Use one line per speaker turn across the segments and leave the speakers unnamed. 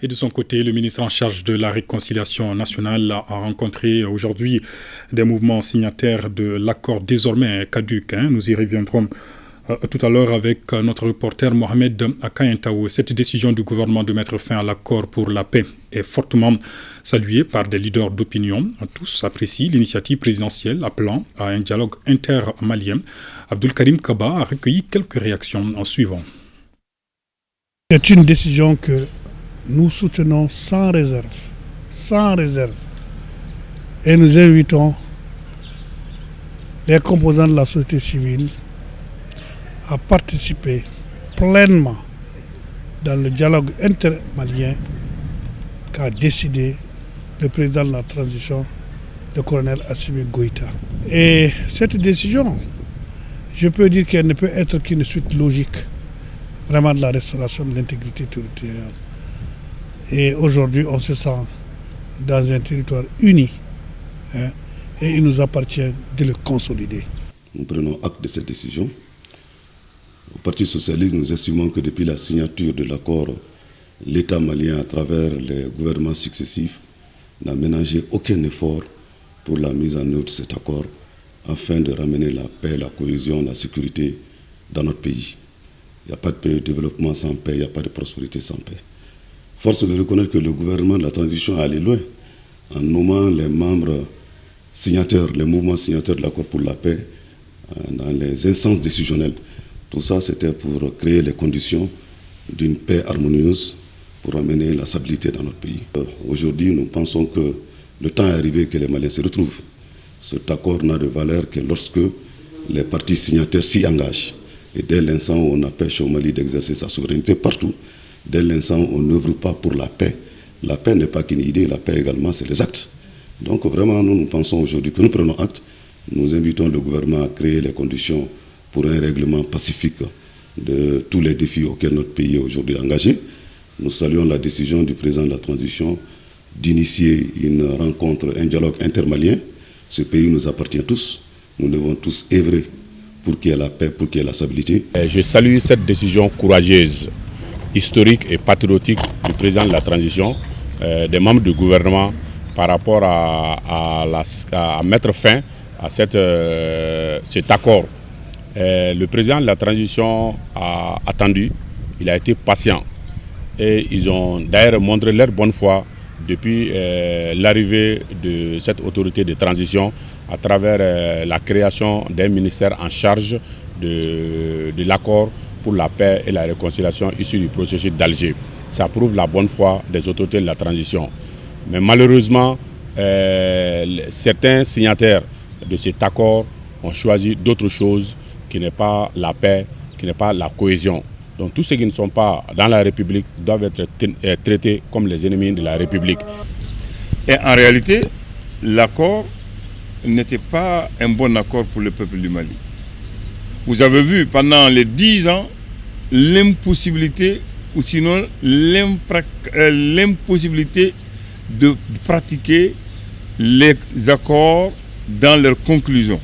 Et de son côté, le ministre en charge de la réconciliation nationale a rencontré aujourd'hui des mouvements signataires de l'accord désormais caduc. Nous y reviendrons tout à l'heure avec notre reporter Mohamed Akaintaou. Cette décision du gouvernement de mettre fin à l'accord pour la paix est fortement saluée par des leaders d'opinion. Tous apprécient l'initiative présidentielle appelant à un dialogue inter-malien. Abdul Karim Kaba a recueilli quelques réactions en suivant.
C'est une décision que nous soutenons sans réserve, et nous invitons les composants de la société civile à participer pleinement dans le dialogue intermalien qu'a décidé le président de la transition, le colonel Assimi Goïta. Et cette décision, je peux dire qu'elle ne peut être qu'une suite logique vraiment de la restauration de l'intégrité territoriale. Et aujourd'hui, on se sent dans un territoire uni, et il nous appartient de le consolider.
Nous prenons acte de cette décision. Au Parti socialiste, nous estimons que depuis la signature de l'accord, l'État malien, à travers les gouvernements successifs, n'a ménagé aucun effort pour la mise en œuvre de cet accord afin de ramener la paix, la cohésion, la sécurité dans notre pays. Il n'y a pas de développement sans paix, il n'y a pas de prospérité sans paix. Force est de reconnaître que le gouvernement de la transition est allé loin en nommant les membres signataires, les mouvements signataires de l'accord pour la paix dans les instances décisionnelles. Tout ça, c'était pour créer les conditions d'une paix harmonieuse pour amener la stabilité dans notre pays. Aujourd'hui, nous pensons que le temps est arrivé que les Maliens se retrouvent. Cet accord n'a de valeur que lorsque les partis signataires s'y engagent. Et dès l'instant où on empêche au Mali d'exercer sa souveraineté partout, dès l'instant où on n'œuvre pas pour la paix n'est pas qu'une idée, la paix également, c'est les actes. Donc vraiment, nous pensons aujourd'hui que nous prenons acte. Nous invitons le gouvernement à créer les conditions pour un règlement pacifique de tous les défis auxquels notre pays est aujourd'hui engagé. Nous saluons la décision du président de la transition d'initier une rencontre, un dialogue intermalien. Ce pays nous appartient tous. Nous devons tous œuvrer pour qu'il y ait la paix, pour qu'il y ait la stabilité.
Je salue cette décision courageuse, historique et patriotique du président de la transition, des membres du gouvernement par rapport à mettre fin à cet accord. Le président de la transition a attendu, il a été patient et ils ont d'ailleurs montré leur bonne foi depuis l'arrivée de cette autorité de transition à travers la création d'un ministère en charge de l'accord pour la paix et la réconciliation issu du processus d'Alger. Ça prouve la bonne foi des autorités de la transition. Mais malheureusement, certains signataires de cet accord ont choisi d'autres choses qui n'est pas la paix, qui n'est pas la cohésion. Donc tous ceux qui ne sont pas dans la République doivent être traités comme les ennemis de la République.
Et en réalité, l'accord n'était pas un bon accord pour le peuple du Mali. Vous avez vu pendant les 10 ans l'impossibilité ou sinon l'impossibilité de pratiquer les accords dans leurs conclusions.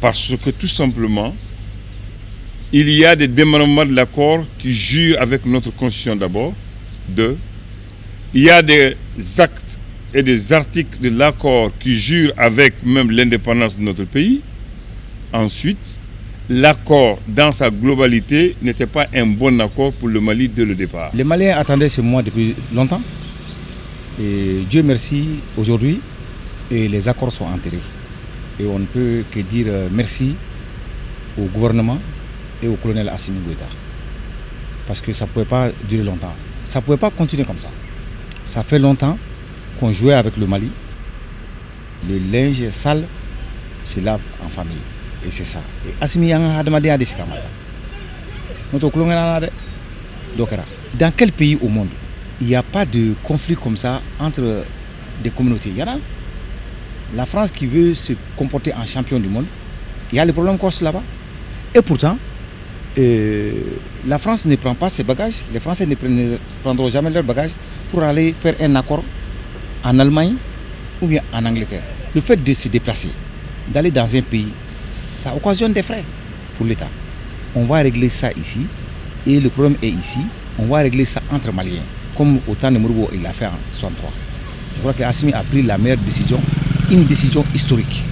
Parce que tout simplement, il y a des démembrements de l'accord qui jurent avec notre constitution d'abord. Il y a des actes et des articles de l'accord qui jurent avec même l'indépendance de notre pays. Ensuite, l'accord dans sa globalité n'était pas un bon accord pour le Mali dès le départ.
Les Maliens attendaient ce mois depuis longtemps. Et Dieu merci, aujourd'hui, les accords sont enterrés. Et on ne peut que dire merci au gouvernement et au colonel Assimi Goïta. Parce que ça ne pouvait pas durer longtemps. Ça ne pouvait pas continuer comme ça. Ça fait longtemps qu'on jouait avec le Mali. Le linge sale se lave en famille. Et c'est ça. Et Assimi a demandé à des Sikamada. Dans quel pays au monde il n'y a pas de conflit comme ça entre des communautés? Il y en a. La France qui veut se comporter en champion du monde, il y a les problèmes corses là-bas. Et pourtant, la France ne prend pas ses bagages, les Français ne prendront jamais leurs bagages pour aller faire un accord en Allemagne ou bien en Angleterre. Le fait de se déplacer, d'aller dans un pays, ça occasionne des frais pour l'État. On va régler ça ici, et le problème est ici, on va régler ça entre Maliens. comme au temps de Modibo il l'a fait en 1963. Je crois qu'Assimi a pris la meilleure décision, une décision historique.